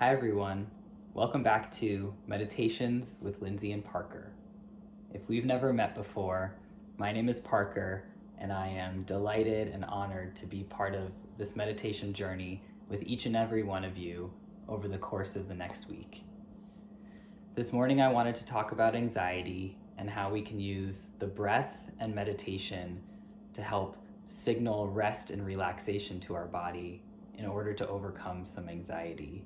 Hi everyone, welcome back to Meditations with Lindsay and Parker. If we've never met before, my name is Parker and I am delighted and honored to be part of this meditation journey with each and every one of you over the course of the next week. This morning I wanted to talk about anxiety and how we can use the breath and meditation to help signal rest and relaxation to our body in order to overcome some anxiety.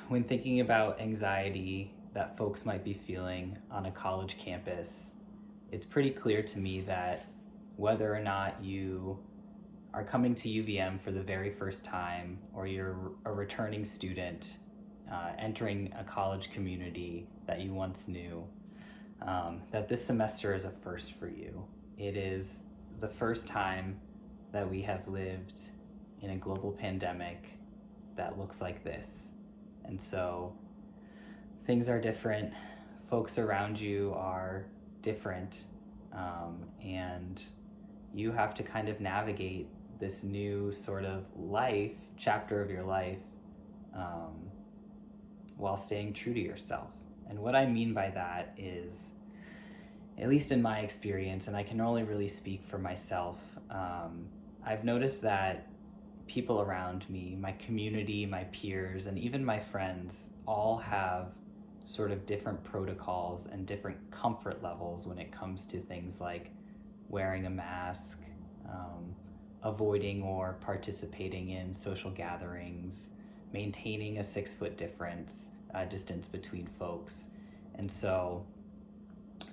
When thinking about anxiety that folks might be feeling on a college campus, it's pretty clear to me that whether or not you are coming to UVM for the very first time or you're a returning student entering a college community that you once knew, that this semester is a first for you. It is the first time that we have lived in a global pandemic that looks like this. And so things are different, folks around you are different, and you have to kind of navigate this new sort of chapter of your life, while staying true to yourself. And what I mean by that is, at least in my experience, and I can only really speak for myself, I've noticed that people around me, my community, my peers, and even my friends all have sort of different protocols and different comfort levels when it comes to things like wearing a mask, avoiding or participating in social gatherings, maintaining a 6-foot distance between folks. And so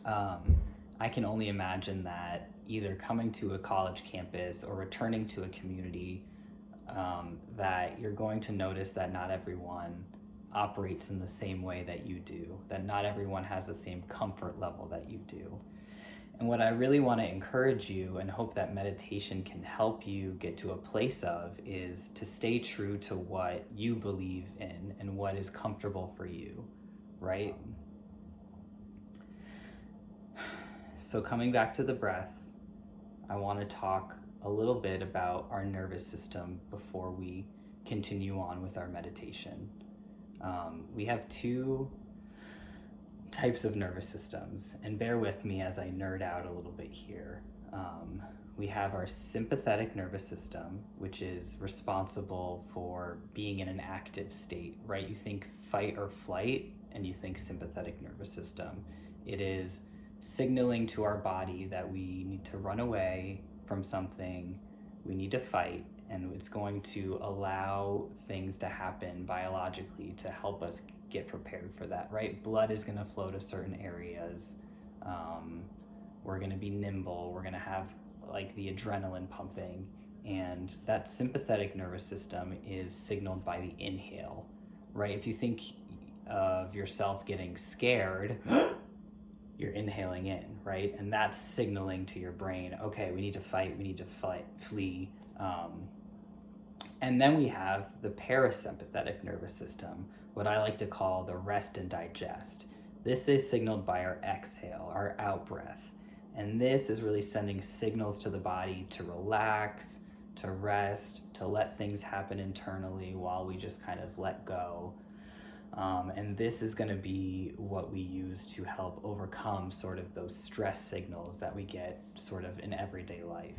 I can only imagine that either coming to a college campus or returning to a community, that you're going to notice that not everyone operates in the same way that you do, that not everyone has the same comfort level that you do. And what I really want to encourage you and hope that meditation can help you get to a place of is to stay true to what you believe in and what is comfortable for you, right? So coming back to the breath, I want to talk a little bit about our nervous system before we continue on with our meditation. We have two types of nervous systems, and bear with me as I nerd out a little bit here. We have our sympathetic nervous system, which is responsible for being in an active state, right? You think fight or flight, and you think sympathetic nervous system. It is signaling to our body that we need to run away from something, we need to fight, and it's going to allow things to happen biologically to help us get prepared for that, right? Blood is going to flow to certain areas. We're going to be nimble. We're going to have like the adrenaline pumping, and that sympathetic nervous system is signaled by the inhale, right? If you think of yourself getting scared, you're inhaling in, right? And that's signaling to your brain, okay, we need to fight, flee. And then we have the parasympathetic nervous system, what I like to call the rest and digest. This is signaled by our exhale, our out breath. And this is really sending signals to the body to relax, to rest, to let things happen internally while we just kind of let go. And this is going to be what we use to help overcome sort of those stress signals that we get sort of in everyday life.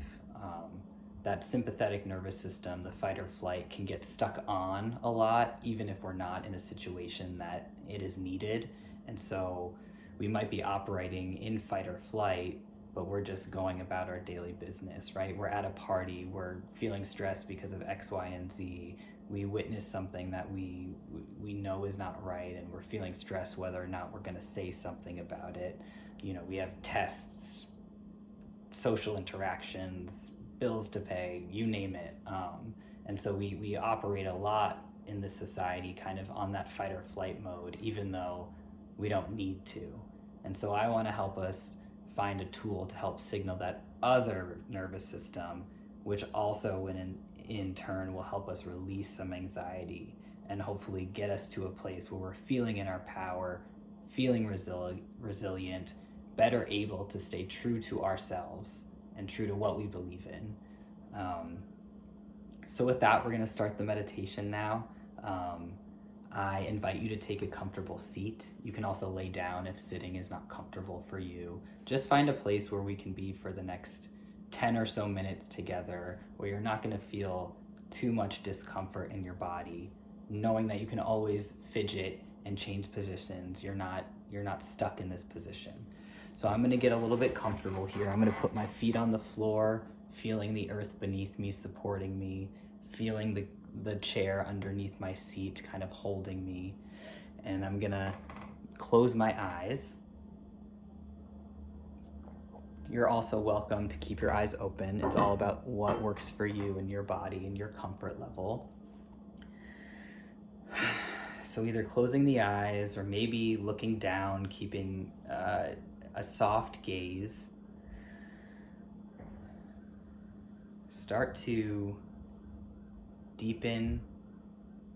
That sympathetic nervous system, the fight or flight, can get stuck on a lot, even if we're not in a situation that it is needed. And so we might be operating in fight or flight, but we're just going about our daily business, right? We're at a party, we're feeling stressed because of X, Y, and Z. We witness something that we know is not right, and we're feeling stressed whether or not we're going to say something about it. You know, we have tests, social interactions, bills to pay, you name it. And so we operate a lot in this society kind of on that fight or flight mode, even though we don't need to. And so I want to help us find a tool to help signal that other nervous system, which also in turn will help us release some anxiety and hopefully get us to a place where we're feeling in our power, feeling resilient, better able to stay true to ourselves and true to what we believe in. So with that, we're going to start the meditation now. I invite you to take a comfortable seat. You can also lay down if sitting is not comfortable for you. Just find a place where we can be for the next 10 or so minutes together, where you're not going to feel too much discomfort in your body, knowing that you can always fidget and change positions. You're not stuck in this position. So I'm going to get a little bit comfortable here. I'm going to put my feet on the floor, feeling the earth beneath me supporting me, feeling the chair underneath my seat kind of holding me. And I'm going to close my eyes. You're also welcome to keep your eyes open. It's all about what works for you and your body and your comfort level. So either closing the eyes or maybe looking down, keeping a soft gaze. Start to deepen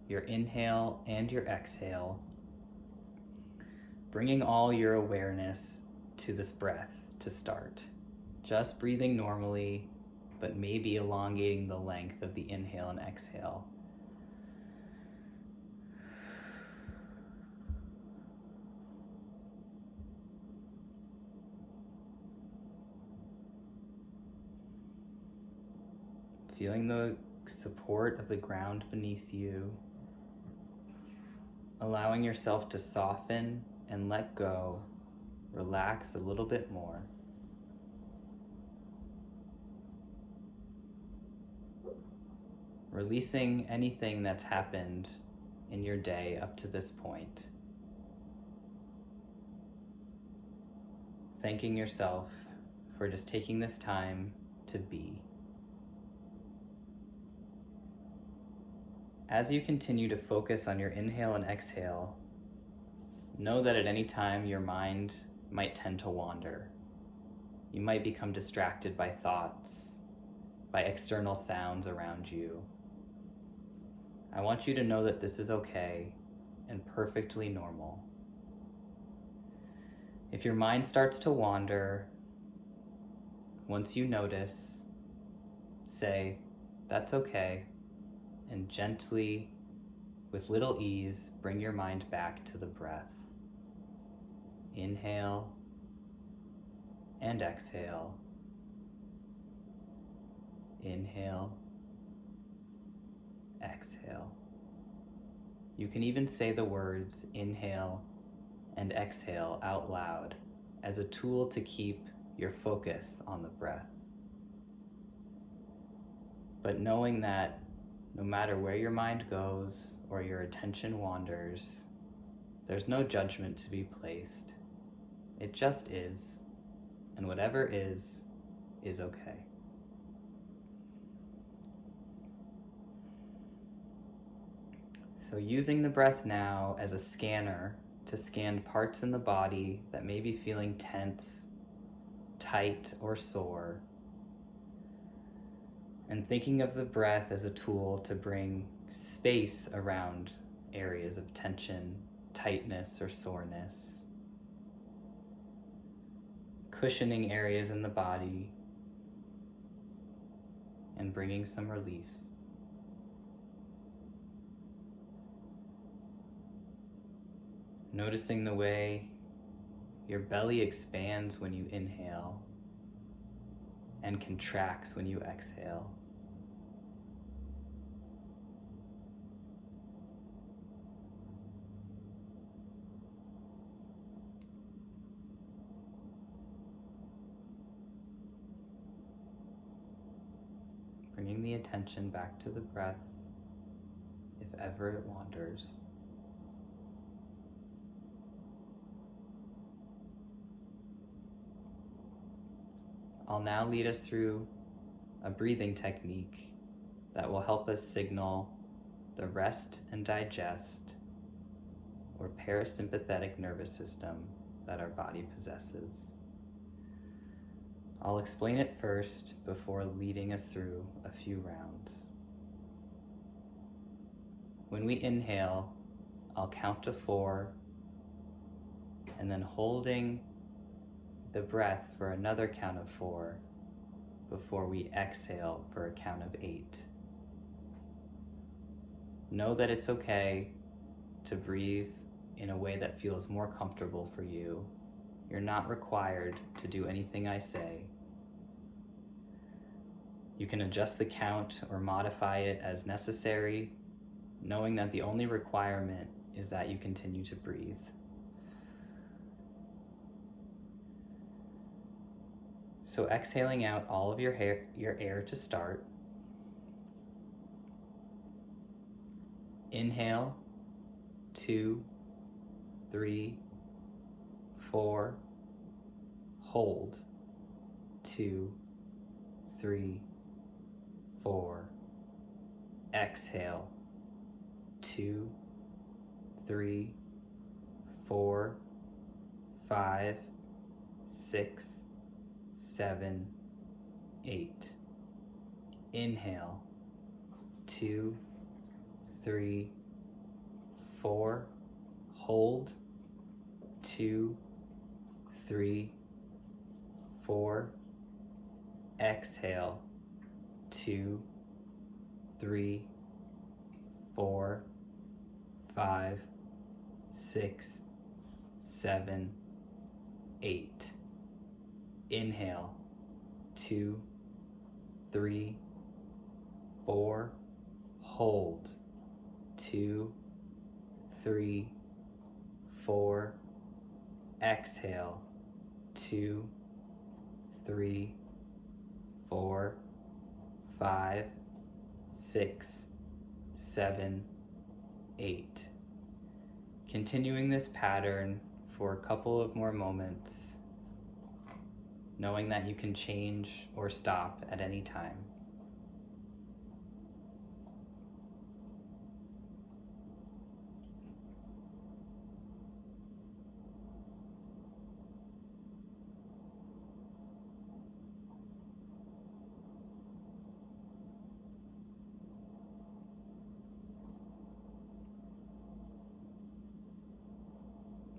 your inhale and your exhale, bringing all your awareness to this breath to start. Just breathing normally, but maybe elongating the length of the inhale and exhale. Feeling the support of the ground beneath you, allowing yourself to soften and let go, relax a little bit more. Releasing anything that's happened in your day up to this point. Thanking yourself for just taking this time to be. As you continue to focus on your inhale and exhale, know that at any time your mind might tend to wander. You might become distracted by thoughts, by external sounds around you. I want you to know that this is okay and perfectly normal. If your mind starts to wander, once you notice, say, "That's okay," and gently, with little ease, bring your mind back to the breath. Inhale and exhale. Inhale, exhale. You can even say the words inhale and exhale out loud as a tool to keep your focus on the breath. But knowing that no matter where your mind goes or your attention wanders, there's no judgment to be placed. It just is, and whatever is okay. So using the breath now as a scanner to scan parts in the body that may be feeling tense, tight, or sore, and thinking of the breath as a tool to bring space around areas of tension, tightness, or soreness, cushioning areas in the body, and bringing some relief. Noticing the way your belly expands when you inhale and contracts when you exhale. Bringing the attention back to the breath if ever it wanders. I'll now lead us through a breathing technique that will help us signal the rest and digest or parasympathetic nervous system that our body possesses. I'll explain it first before leading us through a few rounds. When we inhale, I'll count to 4, and then holding the breath for another count of 4 before we exhale for a count of 8. Know that it's okay to breathe in a way that feels more comfortable for you. You're not required to do anything I say. You can adjust the count or modify it as necessary, knowing that the only requirement is that you continue to breathe. So exhaling out all of your air to start. Inhale, 2, 3, 4. Hold, 2, 3, 4. Exhale, 2, 3, 4, 5, 6, 7, 8. Inhale, 2, 3, 4. Hold, 2, 3, 4. Exhale, 2, 3, 4, 5, 6, 7, 8. Inhale, 2, 3, 4. Hold, 2, 3, 4. Exhale, 2, 3, 4, 5, 6, 7, 8. Continuing this pattern for a couple of more moments, knowing that you can change or stop at any time.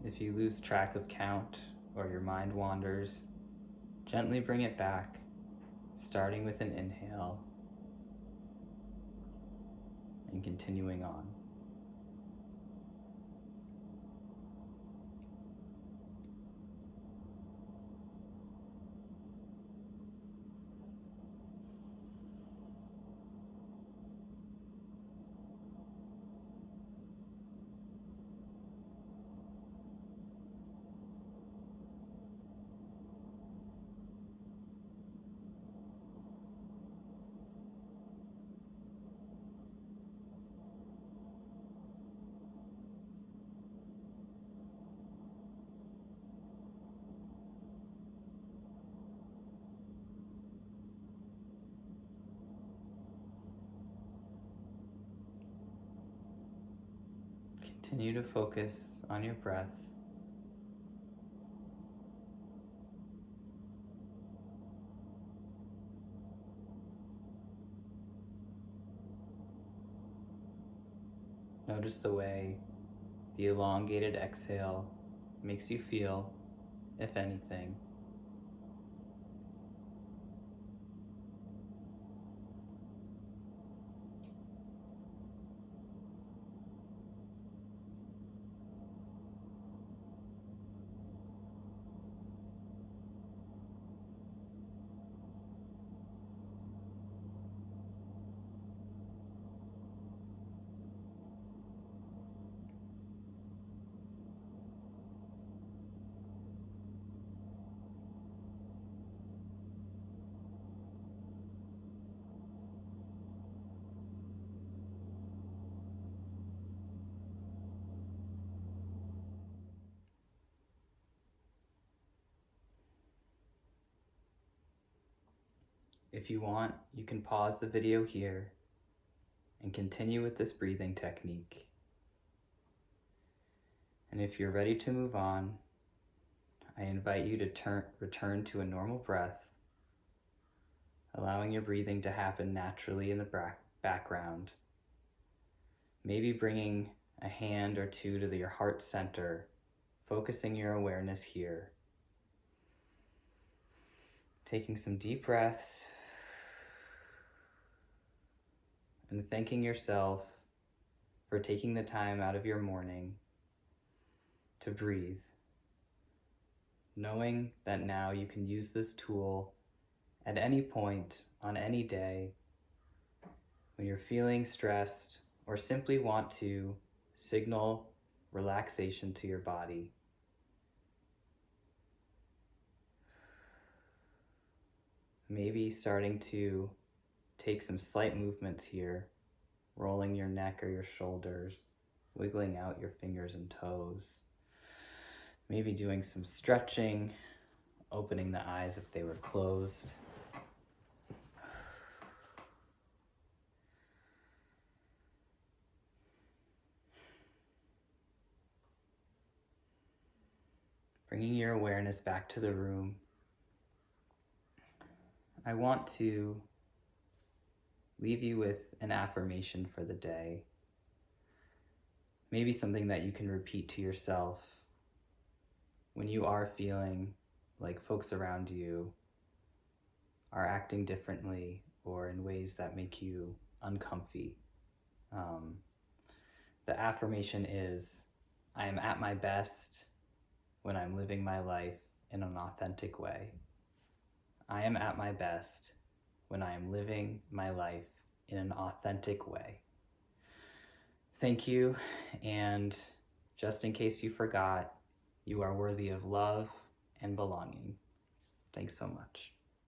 If you lose track of count or your mind wanders, gently bring it back, starting with an inhale and continuing on. Continue to focus on your breath. Notice the way the elongated exhale makes you feel, if anything. If you want, you can pause the video here and continue with this breathing technique. And if you're ready to move on, I invite you to return to a normal breath, allowing your breathing to happen naturally in the background. Maybe bringing a hand or two to your heart center, focusing your awareness here. Taking some deep breaths and thanking yourself for taking the time out of your morning to breathe, knowing that now you can use this tool at any point on any day when you're feeling stressed or simply want to signal relaxation to your body. Maybe starting to take some slight movements here, rolling your neck or your shoulders, wiggling out your fingers and toes. Maybe doing some stretching, opening the eyes if they were closed. Bringing your awareness back to the room. I want to leave you with an affirmation for the day. Maybe something that you can repeat to yourself when you are feeling like folks around you are acting differently or in ways that make you uncomfy. The affirmation is, I am at my best when I'm living my life in an authentic way. I am at my best when I am living my life in an authentic way. Thank you, and just in case you forgot, you are worthy of love and belonging. Thanks so much.